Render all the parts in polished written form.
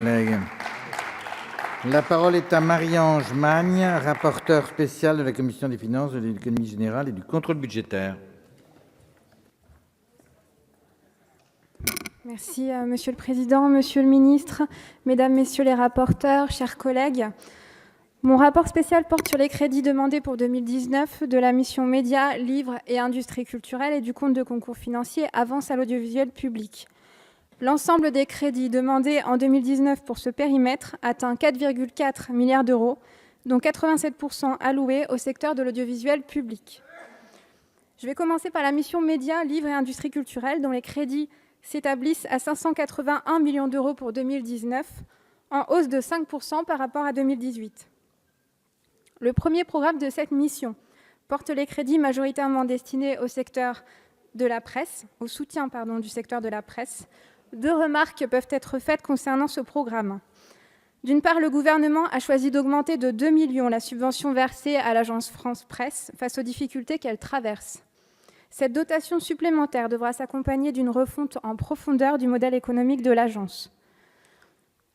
Collègues. La parole est à Marie-Ange Magne, rapporteure spéciale de la Commission des finances, de l'économie générale et du contrôle budgétaire. Merci, Monsieur le Président, Monsieur le Ministre, Mesdames, Messieurs les rapporteurs, chers collègues. Mon rapport spécial porte sur les crédits demandés pour 2019 de la mission Médias, Livres et Industries culturelles et du compte de concours financiers Avance à l'audiovisuel public. L'ensemble des crédits demandés en 2019 pour ce périmètre atteint 4,4 milliards d'euros, dont 87% alloués au secteur de l'audiovisuel public. Je vais commencer par la mission Médias, Livres et Industries culturelles, dont les crédits s'établissent à 581 millions d'euros pour 2019, en hausse de 5% par rapport à 2018. Le premier programme de cette mission porte les crédits majoritairement destinés au secteur de la presse, au soutien du secteur de la presse. Deux remarques peuvent être faites concernant ce programme. D'une part, le gouvernement a choisi d'augmenter de 2 millions la subvention versée à l'agence France Presse face aux difficultés qu'elle traverse. Cette dotation supplémentaire devra s'accompagner d'une refonte en profondeur du modèle économique de l'agence.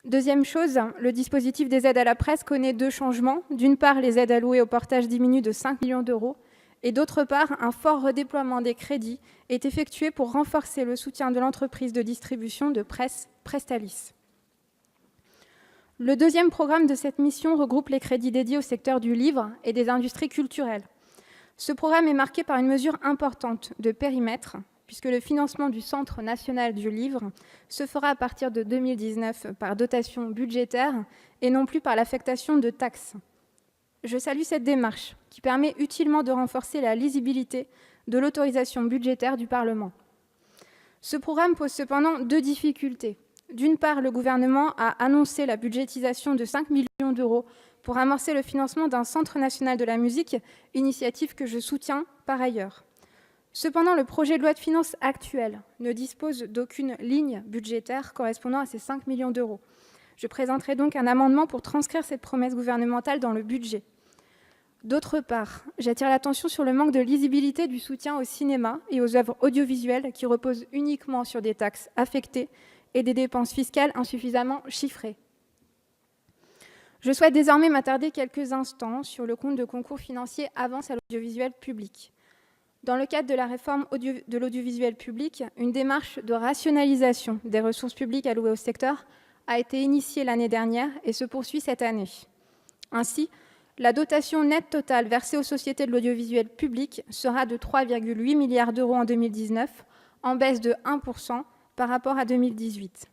Deuxième chose, le dispositif des aides à la presse connaît deux changements. D'une part, les aides allouées au portage diminuent de 5 millions d'euros. Et d'autre part, un fort redéploiement des crédits est effectué pour renforcer le soutien de l'entreprise de distribution de presse Prestalis. Le deuxième programme de cette mission regroupe les crédits dédiés au secteur du livre et des industries culturelles. Ce programme est marqué par une mesure importante de périmètre, puisque le financement du Centre national du livre se fera à partir de 2019 par dotation budgétaire et non plus par l'affectation de taxes. Je salue cette démarche qui permet utilement de renforcer la lisibilité de l'autorisation budgétaire du Parlement. Ce programme pose cependant deux difficultés. D'une part, le gouvernement a annoncé la budgétisation de 5 millions d'euros pour amorcer le financement d'un Centre national de la musique, initiative que je soutiens par ailleurs. Cependant, le projet de loi de finances actuel ne dispose d'aucune ligne budgétaire correspondant à ces 5 millions d'euros. Je présenterai donc un amendement pour transcrire cette promesse gouvernementale dans le budget. D'autre part, j'attire l'attention sur le manque de lisibilité du soutien au cinéma et aux œuvres audiovisuelles qui reposent uniquement sur des taxes affectées et des dépenses fiscales insuffisamment chiffrées. Je souhaite désormais m'attarder quelques instants sur le compte de concours financiers Avance à l'audiovisuel public. Dans le cadre de la réforme de l'audiovisuel public, une démarche de rationalisation des ressources publiques allouées au secteur a été initiée l'année dernière et se poursuit cette année. Ainsi, la dotation nette totale versée aux sociétés de l'audiovisuel public sera de 3,8 milliards d'euros en 2019, en baisse de 1% par rapport à 2018.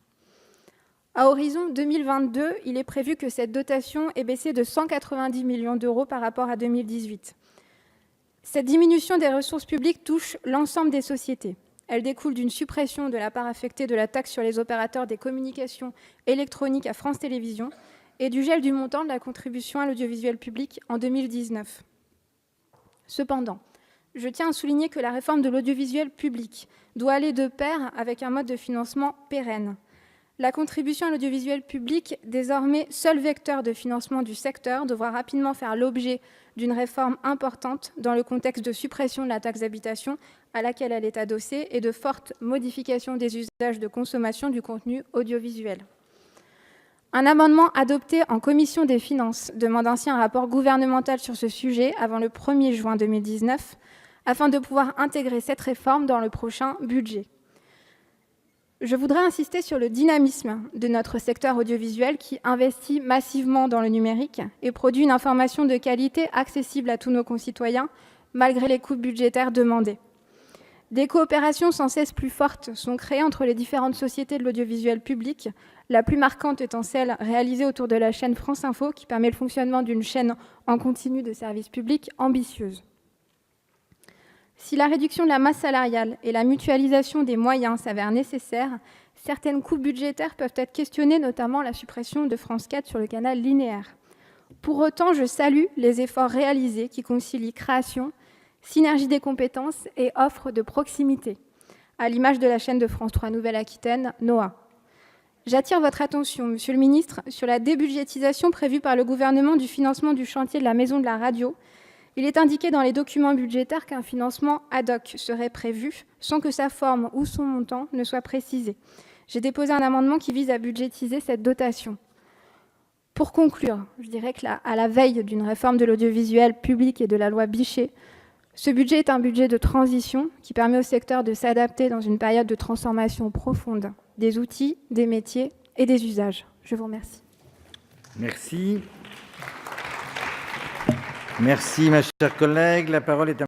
À horizon 2022, il est prévu que cette dotation ait baissé de 190 millions d'euros par rapport à 2018. Cette diminution des ressources publiques touche l'ensemble des sociétés. Elle découle d'une suppression de la part affectée de la taxe sur les opérateurs des communications électroniques à France Télévisions et du gel du montant de la contribution à l'audiovisuel public en 2019. Cependant, je tiens à souligner que la réforme de l'audiovisuel public doit aller de pair avec un mode de financement pérenne. La contribution à l'audiovisuel public, désormais seul vecteur de financement du secteur, devra rapidement faire l'objet d'une réforme importante dans le contexte de suppression de la taxe d'habitation à laquelle elle est adossée et de fortes modifications des usages de consommation du contenu audiovisuel. Un amendement adopté en commission des finances demande ainsi un rapport gouvernemental sur ce sujet avant le 1er juin 2019, afin de pouvoir intégrer cette réforme dans le prochain budget. Je voudrais insister sur le dynamisme de notre secteur audiovisuel qui investit massivement dans le numérique et produit une information de qualité accessible à tous nos concitoyens, malgré les coupes budgétaires demandées. Des coopérations sans cesse plus fortes sont créées entre les différentes sociétés de l'audiovisuel public, la plus marquante étant celle réalisée autour de la chaîne France Info, qui permet le fonctionnement d'une chaîne en continu de service public ambitieuse. Si la réduction de la masse salariale et la mutualisation des moyens s'avèrent nécessaires, certaines coupes budgétaires peuvent être questionnées, notamment la suppression de France 4 sur le canal linéaire. Pour autant, je salue les efforts réalisés qui concilient création, synergie des compétences et offre de proximité, à l'image de la chaîne de France 3 Nouvelle-Aquitaine, NOA. J'attire votre attention, Monsieur le Ministre, sur la débudgétisation prévue par le gouvernement du financement du chantier de la Maison de la Radio. Il est indiqué dans les documents budgétaires qu'un financement ad hoc serait prévu, sans que sa forme ou son montant ne soit précisé. J'ai déposé un amendement qui vise à budgétiser cette dotation. Pour conclure, je dirais qu'à la veille d'une réforme de l'audiovisuel public et de la loi Bichet, ce budget est un budget de transition qui permet au secteur de s'adapter dans une période de transformation profonde des outils, des métiers et des usages. Je vous remercie. Merci. Merci, ma chère collègue. La parole est à